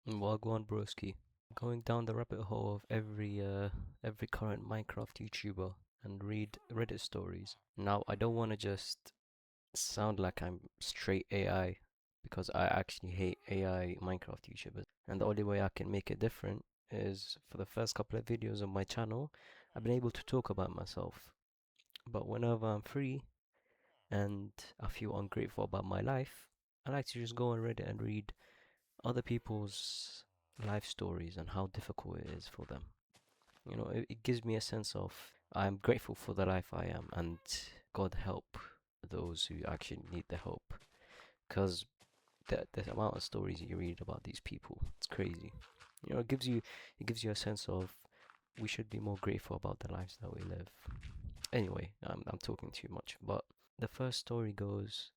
Wagwan broski. Going down the rabbit hole of every current Minecraft YouTuber and read Reddit stories. Now, I don't want to just sound like I'm straight AI because I actually hate AI Minecraft YouTubers. And the only way I can make it different is for the first couple of videos on my channel, I've been able to talk about myself. But whenever I'm free and I feel ungrateful about my life, I like to just go on Reddit and read other people's life stories and how difficult it is for them. It gives me a sense of I'm grateful for the life I am, and God help those who actually need the help. Because the amount of stories you read about these people, it's crazy. It gives you a sense of we should be more grateful about the lives that we live. Anyway, I'm talking too much, but the first story goes,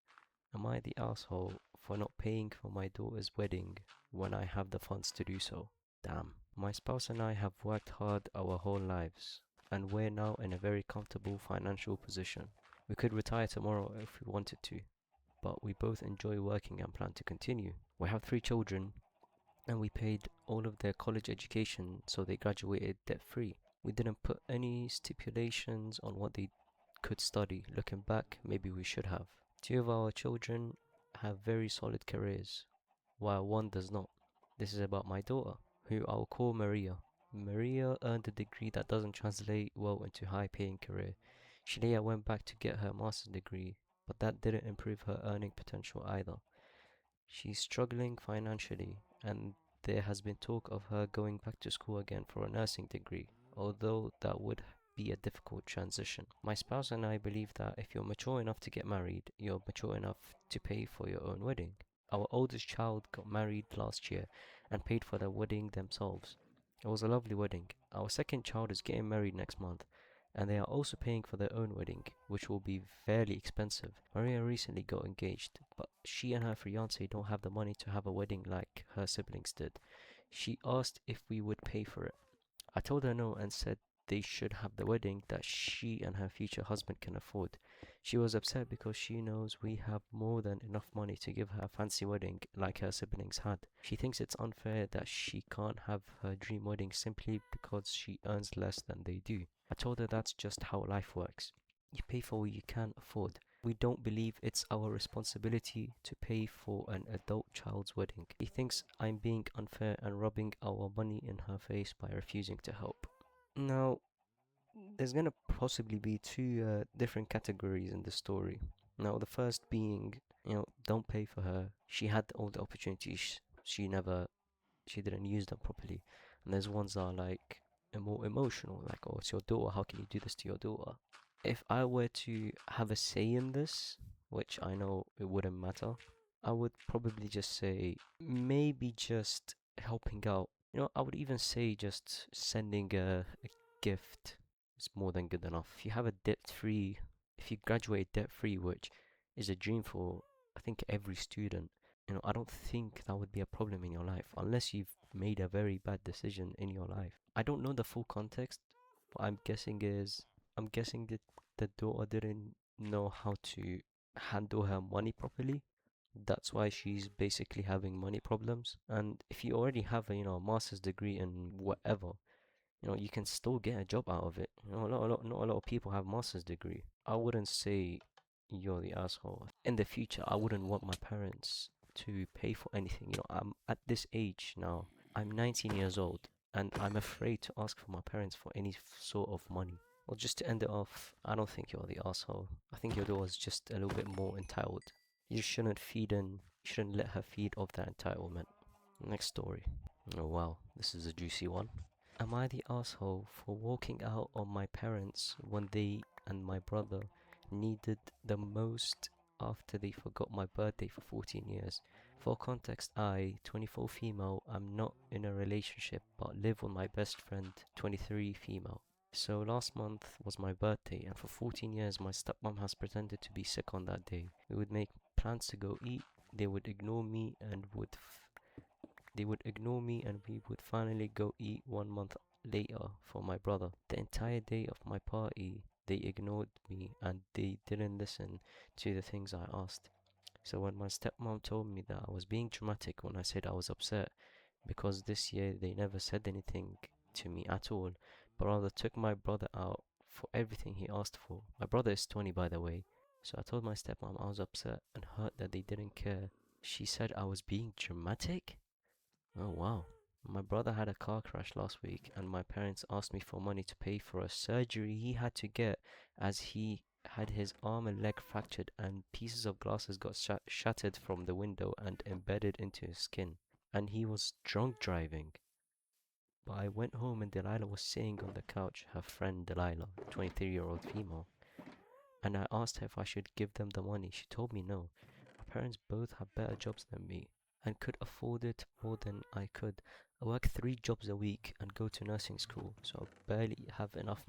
am I the asshole for not paying for my daughter's wedding when I have the funds to do so? Damn. My spouse and I have worked hard our whole lives, and we're now in a very comfortable financial position. We could retire tomorrow if we wanted to, but we both enjoy working and plan to continue. We have 3 children, and we paid all of their college education so they graduated debt free. We didn't put any stipulations on what they could study. Looking back, maybe we should have. 2 of our children have very solid careers, while one does not. This is about my daughter, who I'll call Maria. Maria earned a degree that doesn't translate well into a high-paying career. She later went back to get her master's degree, but that didn't improve her earning potential either. She's struggling financially, and there has been talk of her going back to school again for a nursing degree, although that would be a difficult transition. My spouse and I believe that if you're mature enough to get married, you're mature enough to pay for your own wedding. Our oldest child got married last year and paid for their wedding themselves. It was a lovely wedding. Our second child is getting married next month, and they are also paying for their own wedding, which will be fairly expensive. Maria recently got engaged, but she and her fiance don't have the money to have a wedding like her siblings did. She asked if we would pay for it. I told her no and said they should have the wedding that she and her future husband can afford. She was upset because she knows we have more than enough money to give her a fancy wedding like her siblings had. She thinks it's unfair that she can't have her dream wedding simply because she earns less than they do. I told her that's just how life works. You pay for what you can afford. We don't believe it's our responsibility to pay for an adult child's wedding. He thinks I'm being unfair and rubbing our money in her face by refusing to help. Now, there's gonna possibly be two different categories in the story. Now, the first being, don't pay for her. She had all the opportunities. She didn't use them properly. And there's ones that are like more emotional, like, oh, it's your daughter. How can you do this to your daughter? If I were to have a say in this, which I know it wouldn't matter, I would probably just say maybe just helping out. I would even say just sending a gift is more than good enough. If you have a debt-free, if you graduate debt-free, which is a dream for I think every student, I don't think that would be a problem in your life unless you've made a very bad decision in your life. I don't know the full context. What I'm guessing that the daughter didn't know how to handle her money properly. That's why she's basically having money problems. And if you already have a master's degree in whatever, you can still get a job out of it. Not a lot of people have master's degree. I wouldn't say you're the asshole. In the future, I wouldn't want my parents to pay for anything. I'm at this age now. I'm 19 years old, and I'm afraid to ask for my parents for any sort of money. Well, just to end it off, I don't think you're the asshole. I think your daughter's just a little bit more entitled. You shouldn't let her feed off that entitlement. Next story. Oh wow, this is a juicy one. Am I the asshole for walking out on my parents when they and my brother needed the most after they forgot my birthday for 14 years? For context, I, 24 female, am not in a relationship but live with my best friend, 23 female. So last month was my birthday, and for 14 years my stepmom has pretended to be sick on that day. We would make plans to go eat. They would ignore me and we would finally go eat 1 month later for my brother. The entire day of my party, they ignored me and they didn't listen to the things I asked. So when my stepmom told me that I was being dramatic when I said I was upset, because this year they never said anything to me at all, but rather took my brother out for everything he asked for. My brother is 20, by the way, so I told my stepmom I was upset and hurt that they didn't care. She said I was being dramatic? Oh wow. My brother had a car crash last week, and my parents asked me for money to pay for a surgery he had to get as he had his arm and leg fractured, and pieces of glasses got shattered from the window and embedded into his skin. And he was drunk driving. But I went home and Delilah was sitting on the couch, her friend Delilah, 23-year-old female, and I asked her if I should give them the money. She told me no. My parents both have better jobs than me and could afford it more than I could. I work 3 jobs a week and go to nursing school, so I barely have enough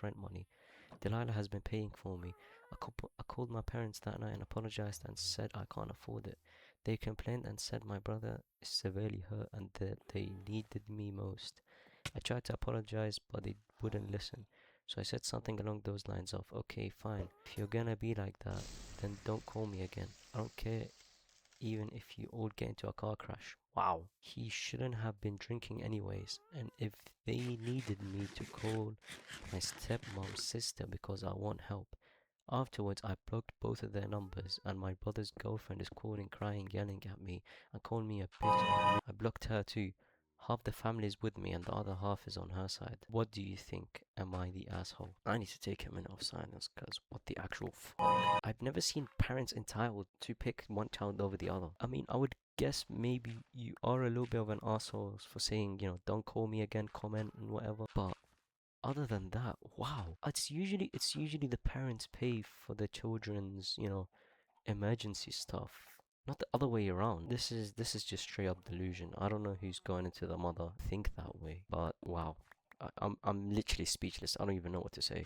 rent money. Delilah has been paying for me. I called my parents that night and apologized and said I can't afford it. They complained and said my brother is severely hurt and that they needed me most. I tried to apologize, but they wouldn't listen. So I said something along those lines of, okay, fine. If you're gonna be like that, then don't call me again. I don't care even if you all get into a car crash. Wow. He shouldn't have been drinking anyways. And if they needed me to call my stepmom's sister because I want help. Afterwards, I blocked both of their numbers, and my brother's girlfriend is calling, crying, yelling at me, and calling me a bitch. I blocked her too. Half the family is with me, and the other half is on her side. What do you think? Am I the asshole? I need to take a minute of silence, because what the actual fuck? I've never seen parents entitled to pick one child over the other. I mean, I would guess maybe you are a little bit of an asshole for saying, don't call me again, comment and whatever, but other than that, wow. It's usually the parents pay for the children's, emergency stuff. Not the other way around. This is just straight up delusion. I don't know who's going into the mother think that way, but wow. I'm literally speechless. I don't even know what to say.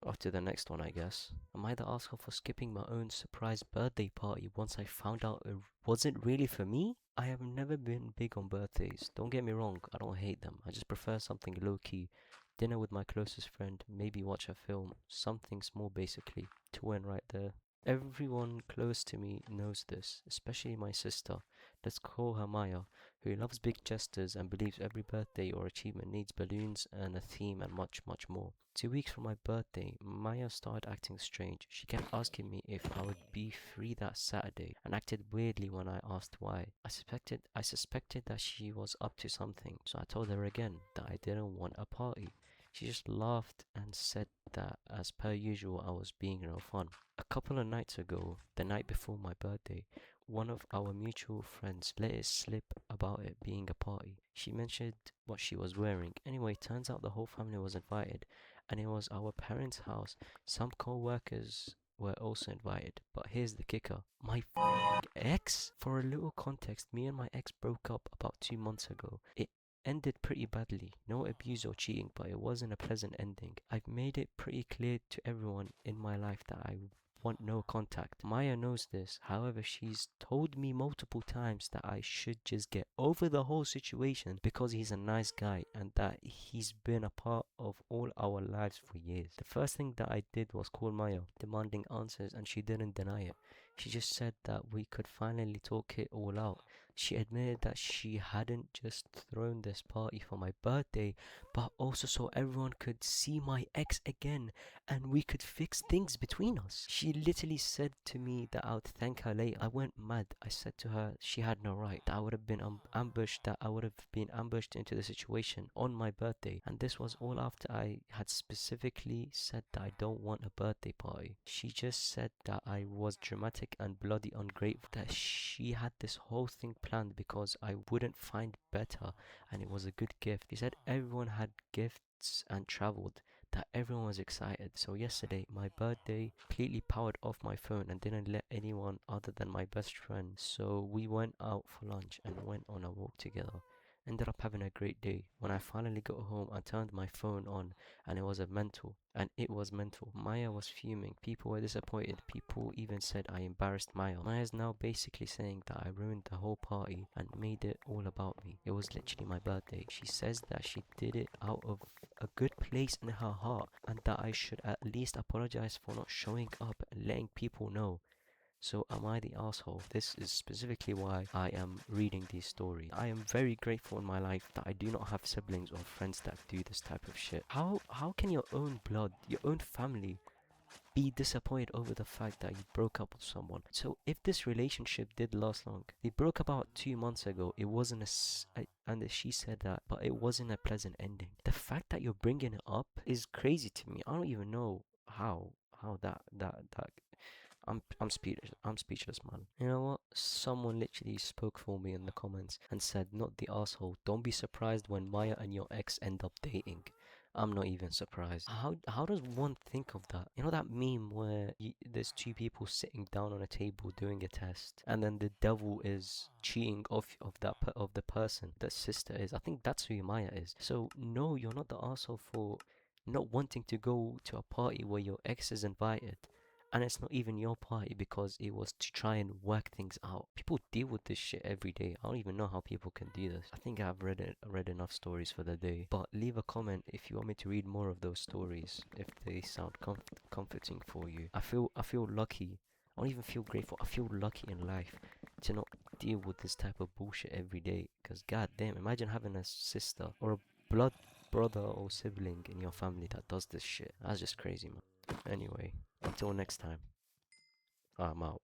Off to the next one, I guess. Am I the asshole for skipping my own surprise birthday party once I found out it wasn't really for me? I have never been big on birthdays. Don't get me wrong, I don't hate them. I just prefer something low key. Dinner with my closest friend, maybe watch a film. Something small basically. To win right there. Everyone close to me knows this, especially my sister. Let's call her Maya, who loves big gestures and believes every birthday or achievement needs balloons and a theme and much, much more. 2 weeks from my birthday, Maya started acting strange. She kept asking me if I would be free that Saturday and acted weirdly when I asked why. I suspected that she was up to something, so I told her again that I didn't want a party. She just laughed and said that, as per usual, I was being real fun. A couple of nights ago, the night before my birthday, one of our mutual friends let it slip about it being a party. She mentioned what she was wearing. Anyway, turns out the whole family was invited, and it was our parents' house. Some co-workers were also invited, but here's the kicker. My ex? For a little context, me and my ex broke up about 2 months ago. It ended pretty badly. No abuse or cheating, but it wasn't a pleasant ending. I've made it pretty clear to everyone in my life that I want no contact. Maya knows this. However, she's told me multiple times that I should just get over the whole situation because he's a nice guy and that he's been a part of all our lives for years. The first thing that I did was call Maya, demanding answers, and she didn't deny it. She just said that we could finally talk it all out. She admitted that she hadn't just thrown this party for my birthday, but also so everyone could see my ex again and we could fix things between us. She literally said to me that I would thank her later. I went mad. I said to her she had no right, that I would have been ambushed into the situation on my birthday. And this was all after I had specifically said that I don't want a birthday party. She just said that I was dramatic and bloody ungrateful, that she had this whole thing planned because I wouldn't find better and it was a good gift. She said everyone had gifts and traveled, that everyone was excited. So yesterday, my birthday, completely powered off my phone and didn't let anyone other than my best friend. So we went out for lunch and went on a walk together. Ended up having a great day. When I finally got home, I turned my phone on and it was mental. Maya was fuming. People were disappointed. People even said I embarrassed Maya. Maya's now basically saying that I ruined the whole party and made it all about me. It was literally my birthday. She says that she did it out of a good place in her heart and that I should at least apologize for not showing up and letting people know. So am I the asshole? This is specifically why I am reading these stories. I am very grateful in my life that I do not have siblings or friends that do this type of shit. How can your own blood, your own family be disappointed over the fact that you broke up with someone? So if this relationship did last long, they broke about 2 months ago. It wasn't and she said that, but it wasn't a pleasant ending. The fact that you're bringing it up is crazy to me. I don't even know how that I'm speechless. I'm speechless, man. You know what? Someone literally spoke for me in the comments and said, "Not the asshole. Don't be surprised when Maya and your ex end up dating." I'm not even surprised. How does one think of that? You know that meme where there's two people sitting down on a table doing a test, and then the devil is cheating of the person that sister is. I think that's who Maya is. So no, you're not the asshole for not wanting to go to a party where your ex is invited, and it's not even your party because it was to try and work things out. People deal with this shit every day. I don't even know how people can do this. I think I've read enough stories for the day. But leave a comment if you want me to read more of those stories, if they sound comforting for you. I feel lucky. I don't even feel grateful. I feel lucky in life to not deal with this type of bullshit every day. Cause god damn, imagine having a sister or a blood brother or sibling in your family that does this shit. That's just crazy, man. Anyway, until next time, I'm out.